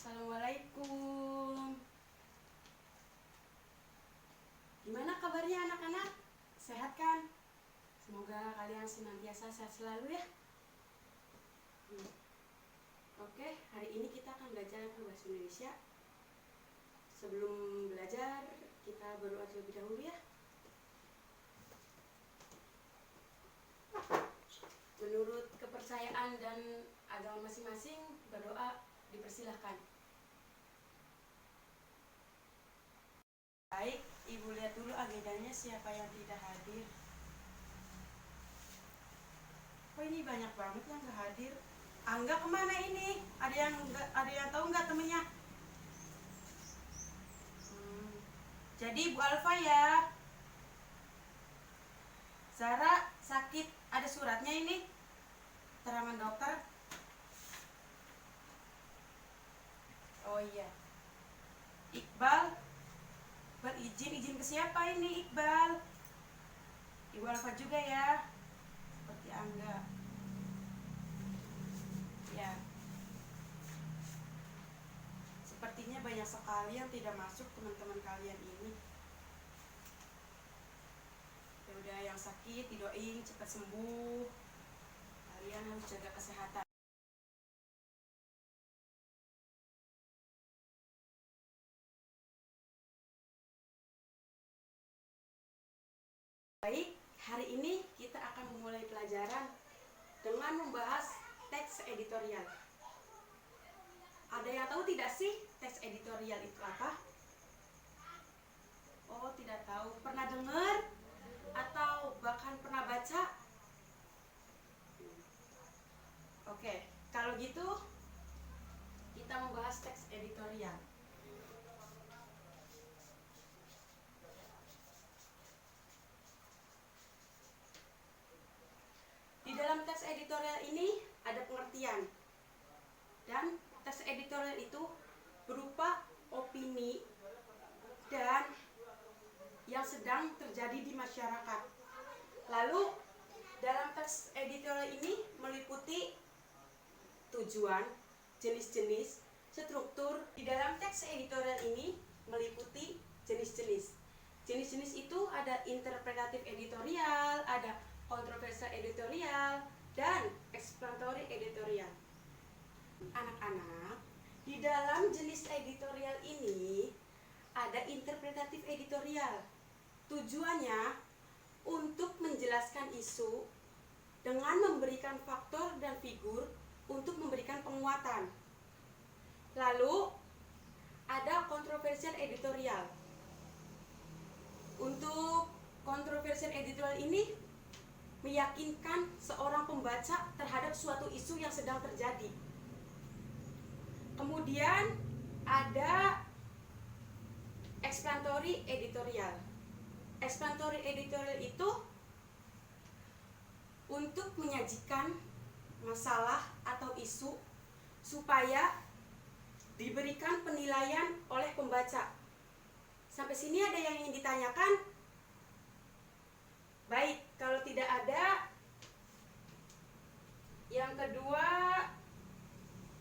Assalamualaikum. Gimana kabarnya anak-anak? Sehat kan? Semoga kalian senantiasa sehat selalu ya. Oke, hari ini kita akan belajar bahasa Indonesia. Sebelum belajar, kita berdoa terlebih dahulu ya. Menurut kepercayaan dan agama masing-masing, berdoa dipersilahkan. Baik, Ibu lihat dulu agendanya siapa yang tidak hadir. Oh, ini banyak banget yang gak hadir. Angga kemana ini? Ada yang tahu nggak temennya? Jadi Bu Alfa ya. Zara sakit, ada suratnya ini. Terangan dokter. Oh iya. Iqbal izin ke siapa ini Iqbal? Ibu Alfa juga ya. Seperti Angga. Ya. Sepertinya banyak sekali yang tidak masuk teman-teman kalian ini. Ya udah, yang sakit didoain cepat sembuh. Kalian harus jaga kesehatan. Baik, hari ini kita akan memulai pelajaran dengan membahas teks editorial. Ada yang tahu tidak sih teks editorial itu apa? Oh, tidak tahu. Pernah dengar? Atau bahkan pernah baca? Oke, kalau gitu kita membahas teks editorial. Di dalam teks editorial ini ada pengertian. Dan teks editorial itu berupa opini dan yang sedang terjadi di masyarakat. Lalu dalam teks editorial ini meliputi tujuan, jenis-jenis, struktur. Di dalam teks editorial ini meliputi jenis-jenis. Jenis-jenis itu ada interpretatif editorial, ada kontroversial editorial, dan explanatory editorial. Anak-anak, di dalam jenis editorial ini ada interpretatif editorial. Tujuannya untuk menjelaskan isu dengan memberikan faktor dan figur untuk memberikan penguatan. Lalu ada kontroversial editorial. Untuk kontroversial editorial ini meyakinkan seorang pembaca terhadap suatu isu yang sedang terjadi. Kemudian ada explanatory editorial. Explanatory editorial itu untuk menyajikan masalah atau isu supaya diberikan penilaian oleh pembaca. Sampai sini ada yang ingin ditanyakan? Baik, kalau tidak ada, yang kedua,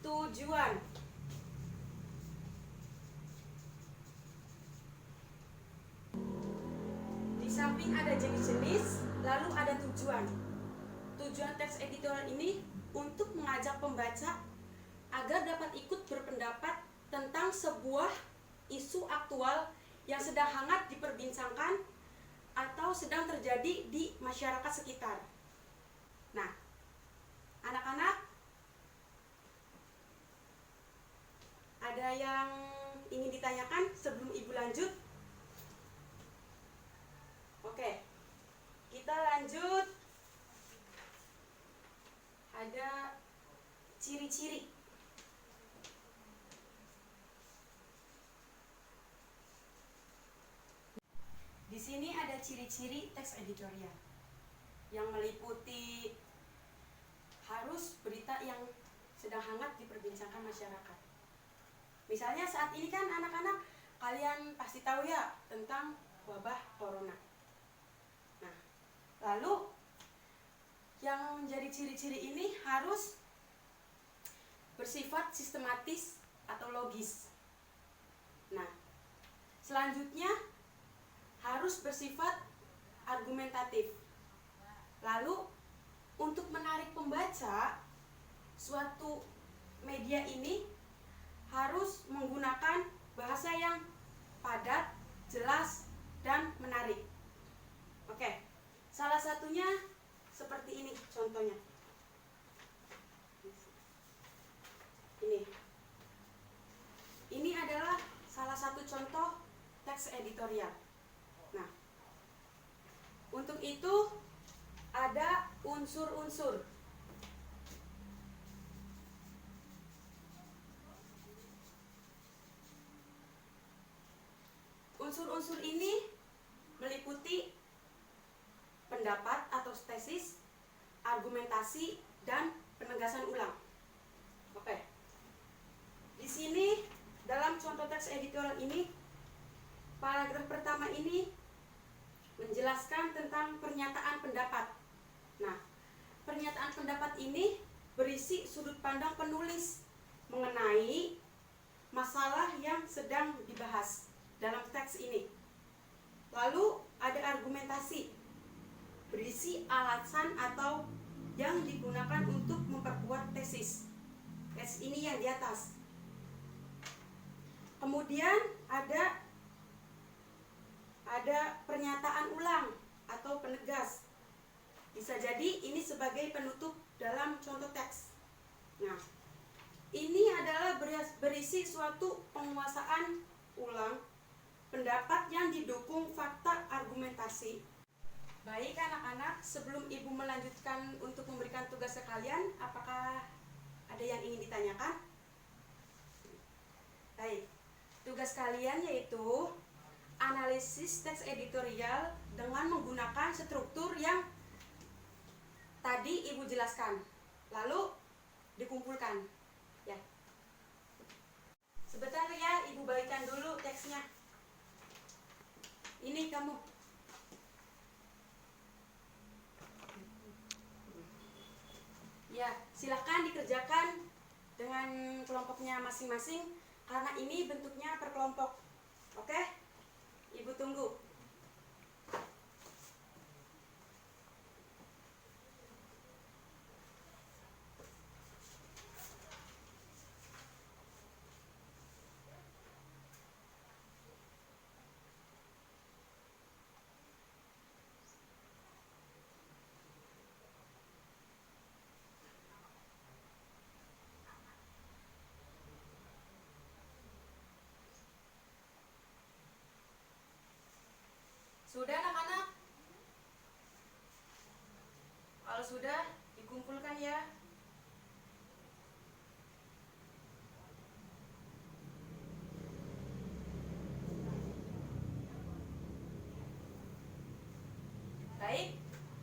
tujuan. Di samping ada jenis-jenis, lalu ada tujuan. Tujuan teks editorial ini untuk mengajak pembaca agar dapat ikut berpendapat tentang sebuah isu aktual yang sedang hangat diperbincangkan atau sedang terjadi di masyarakat sekitar. Nah, anak-anak, ada yang ingin ditanyakan sebelum Ibu lanjut? Oke, kita lanjut. Ada ciri-ciri. Di sini ada ciri-ciri teks editorial yang meliputi harus berita yang sedang hangat diperbincangkan masyarakat. Misalnya saat ini kan anak-anak, kalian pasti tahu ya tentang wabah corona. Nah, lalu yang menjadi ciri-ciri ini harus bersifat sistematis atau logis. Nah, selanjutnya harus bersifat argumentatif. Lalu untuk menarik pembaca, suatu media ini harus menggunakan bahasa yang padat, jelas, dan menarik. Oke, salah satunya seperti ini contohnya. Ini adalah salah satu contoh teks editorial. Nah, untuk itu ada unsur-unsur. Unsur-unsur ini meliputi pendapat atau tesis, argumentasi, dan penegasan ulang. Oke. Di sini dalam contoh teks editorial ini, paragraf pertama ini menjelaskan tentang pernyataan pendapat. Nah, pernyataan pendapat ini berisi sudut pandang penulis mengenai masalah yang sedang dibahas dalam teks ini. Lalu ada argumentasi, berisi alasan atau yang digunakan untuk memperkuat tesis. Tesis ini yang di atas. Kemudian ada pernyataan ulang atau penegas. Bisa jadi ini sebagai penutup dalam contoh teks. Nah, ini adalah berisi suatu penguasaan ulang pendapat yang didukung fakta argumentasi. Baik anak-anak, sebelum ibu melanjutkan untuk memberikan tugas ke kalian, apakah ada yang ingin ditanyakan? Baik, tugas kalian yaitu analisis teks editorial dengan menggunakan struktur yang tadi ibu jelaskan, lalu dikumpulkan. Ya, sebentar ya, ibu bagikan dulu teksnya. Ini kamu. Ya, silakan dikerjakan dengan kelompoknya masing-masing karena ini bentuknya per kelompok. Oke? Ibu tunggu. Sudah anak-anak? Kalau sudah, dikumpulkan ya. Baik,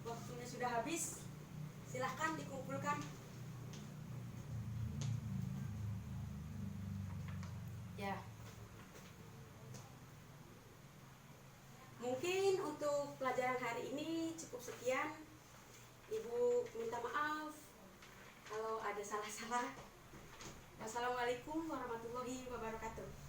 waktunya sudah habis. Silahkan dikumpulkan. Ya. Mungkin untuk pelajaran hari ini cukup sekian. Ibu minta maaf kalau ada salah-salah. Wassalamualaikum warahmatullahi wabarakatuh.